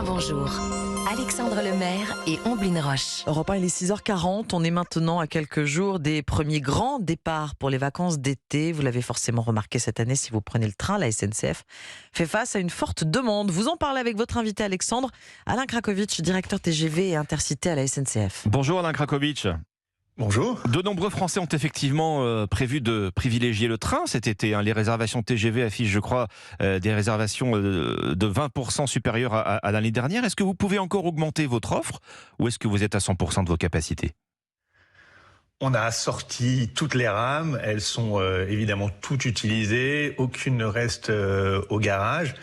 bonjour. Alexandre Lemaire et Omblin Roche. Europe 1, il est 6h40. On est maintenant à quelques jours des premiers grands départs pour les vacances d'été. Vous l'avez forcément remarqué cette année si vous prenez le train. La SNCF fait face à une forte demande. Vous en parlez avec votre invité Alexandre, Alain Krakowicz, directeur TGV et Intercité à la SNCF. Bonjour Alain Krakowicz. Bonjour. De nombreux Français ont effectivement prévu de privilégier le train cet été. Les réservations TGV affichent, je crois, des réservations de 20% supérieures à l'année dernière. Est-ce que vous pouvez encore augmenter votre offre ou est-ce que vous êtes à 100% de vos capacités ? On a sorti toutes les rames. Elles sont évidemment toutes utilisées. Aucune ne reste au garage.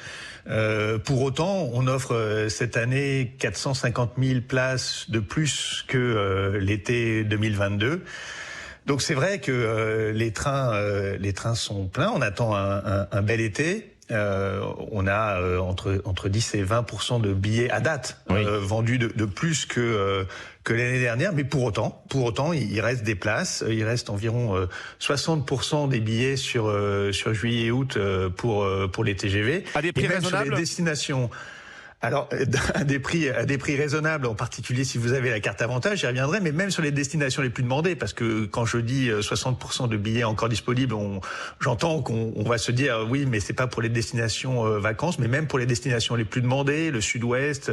Pour autant, on offre cette année 450 000 places de plus que l'été 2022. Donc c'est vrai que les trains sont pleins. On attend un bel été. On a entre 10 et 20% de billets à date vendus de plus que l'année dernière, mais pour autant, il reste des places. Il reste environ 60% des billets sur juillet et août pour les TGV. À des prix raisonnables. Sur les destinations. Alors, à des prix raisonnables, en particulier si vous avez la carte avantage, j'y reviendrai, mais même sur les destinations les plus demandées, parce que quand je dis 60% de billets encore disponibles, j'entends qu'on va se dire oui, mais c'est pas pour les destinations vacances, mais même pour les destinations les plus demandées, le Sud-Ouest,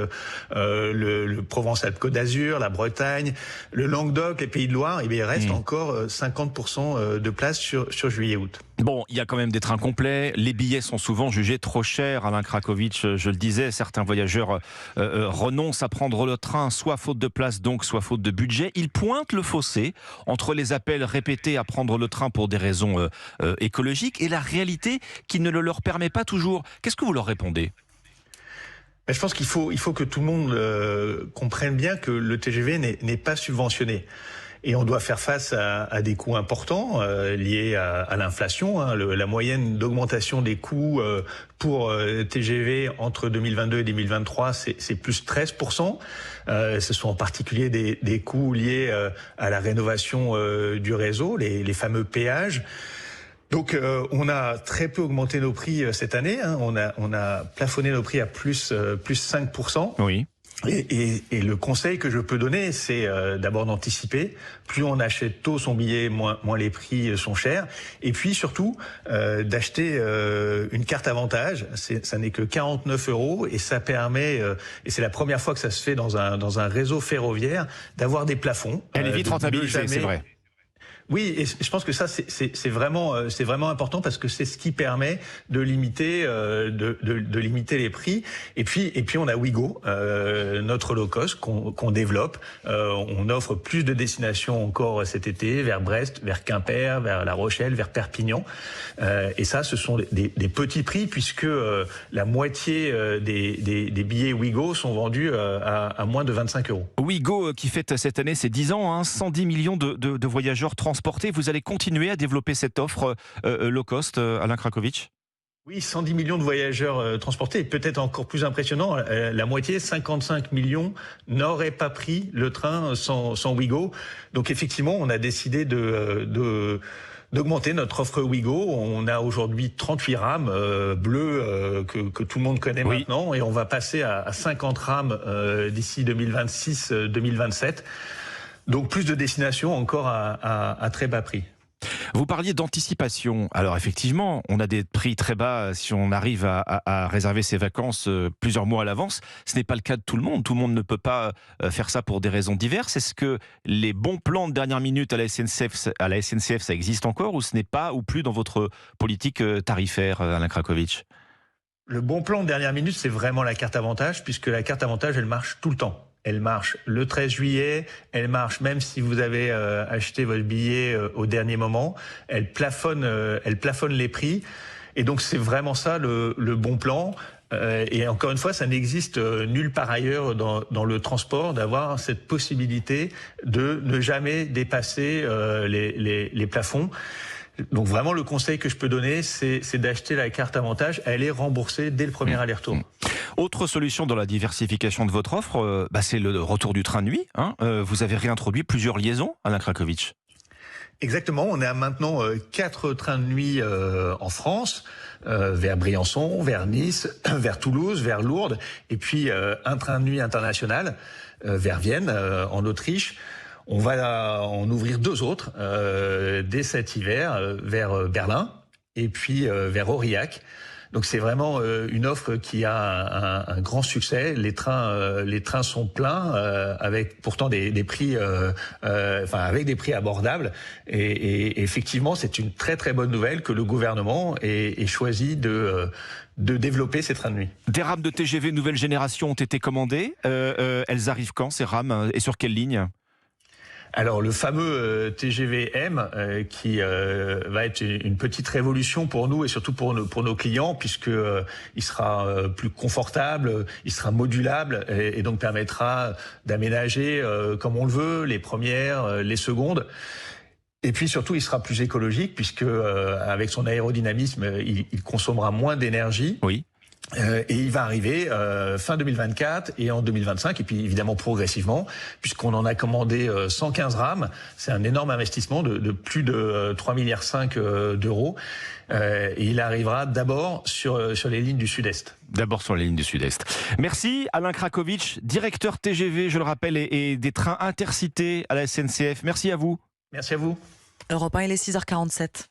le Provence-Alpes-Côte d'Azur, la Bretagne, le Languedoc, les Pays de Loire, il reste encore 50% de places sur juillet-août. Bon, il y a quand même des trains complets. Les billets sont souvent jugés trop chers. Alain Krakowicz, je le disais, certains voyageurs renoncent à prendre le train, soit faute de place, donc soit faute de budget. Ils pointent le fossé entre les appels répétés à prendre le train pour des raisons écologiques et la réalité qui ne le leur permet pas toujours. Qu'est-ce que vous leur répondez ? Je pense qu'il faut que tout le monde comprenne bien que le TGV n'est pas subventionné. Et on doit faire face à des coûts importants liés à l'inflation. La moyenne d'augmentation des coûts pour TGV entre 2022 et 2023, c'est plus 13%. Ce sont en particulier des coûts liés à la rénovation du réseau, les fameux péages. Donc on a très peu augmenté nos prix cette année. On a plafonné nos prix à plus 5%. Oui. Et le conseil que je peux donner, c'est d'abord d'anticiper. Plus on achète tôt son billet, moins les prix sont chers. Et puis surtout, d'acheter une carte avantage. Ça n'est que 49 € et ça permet, et c'est la première fois que ça se fait dans un réseau ferroviaire, d'avoir des plafonds. Elle est vite rentabilisée, c'est vrai. Oui, et je pense que ça c'est vraiment important parce que c'est ce qui permet de limiter de limiter les prix. Et puis on a Ouigo, notre low cost qu'on développe. On offre plus de destinations encore cet été vers Brest, vers Quimper, vers La Rochelle, vers Perpignan. Et ça, ce sont des petits prix puisque la moitié des billets Ouigo sont vendus à moins de 25 €. Ouigo qui fête cette année ses 10 ans, 110 millions de voyageurs transportés. Vous allez continuer à développer cette offre low cost, Alain Krakowicz ? Oui, 110 millions de voyageurs transportés. Peut-être encore plus impressionnant, la moitié, 55 millions, n'auraient pas pris le train sans Ouigo. Donc effectivement, on a décidé d'augmenter notre offre Ouigo. On a aujourd'hui 38 rames bleues que tout le monde connaît maintenant, et on va passer à 50 rames d'ici 2026-2027. Donc plus de destinations encore à très bas prix. Vous parliez d'anticipation. Alors effectivement, on a des prix très bas si on arrive à réserver ses vacances plusieurs mois à l'avance. Ce n'est pas le cas de tout le monde. Tout le monde ne peut pas faire ça pour des raisons diverses. Est-ce que les bons plans de dernière minute à la SNCF, ça existe encore ou ce n'est pas ou plus dans votre politique tarifaire, Alain Krakowicz ? Le bon plan de dernière minute, c'est vraiment la carte avantage, puisque la carte avantage, elle marche tout le temps. Elle marche le 13 juillet, elle marche même si vous avez acheté votre billet au dernier moment. Elle plafonne les prix. Et donc c'est vraiment ça le bon plan. Et encore une fois, ça n'existe nulle part ailleurs dans le transport d'avoir cette possibilité de ne jamais dépasser les plafonds. Donc vraiment, le conseil que je peux donner, c'est d'acheter la carte avantage. Elle est remboursée dès le premier aller-retour. Autre solution dans la diversification de votre offre, c'est le retour du train de nuit. Vous avez réintroduit plusieurs liaisons, Alain Krakowicz. Exactement, on a maintenant 4 trains de nuit en France, vers Briançon, vers Nice, vers Toulouse, vers Lourdes, et puis un train de nuit international vers Vienne, en Autriche. On va en ouvrir 2 autres dès cet hiver vers Berlin et puis vers Aurillac. Donc c'est vraiment une offre qui a un grand succès. Les trains sont pleins avec pourtant des prix, avec des prix abordables. Et effectivement, c'est une très très bonne nouvelle que le gouvernement ait choisi de développer ces trains de nuit. Des rames de TGV nouvelle génération ont été commandées. Elles arrivent quand, ces rames, et sur quelle ligne ? Alors le fameux TGV M qui va être une petite révolution pour nous et surtout pour nos clients, puisque il sera plus confortable, il sera modulable et donc permettra d'aménager comme on le veut les premières, les secondes. Et puis surtout, il sera plus écologique puisque avec son aérodynamisme, il consommera moins d'énergie. Oui. Et il va arriver fin 2024 et en 2025, et puis évidemment progressivement, puisqu'on en a commandé 115 rames. C'est un énorme investissement de plus de 3,5 milliards d'euros. Et il arrivera d'abord sur les lignes du Sud-Est. D'abord sur les lignes du Sud-Est. Merci Alain Krakowicz, directeur TGV, je le rappelle, et des trains intercités à la SNCF. Merci à vous. Merci à vous. Europe 1, il est 6h47.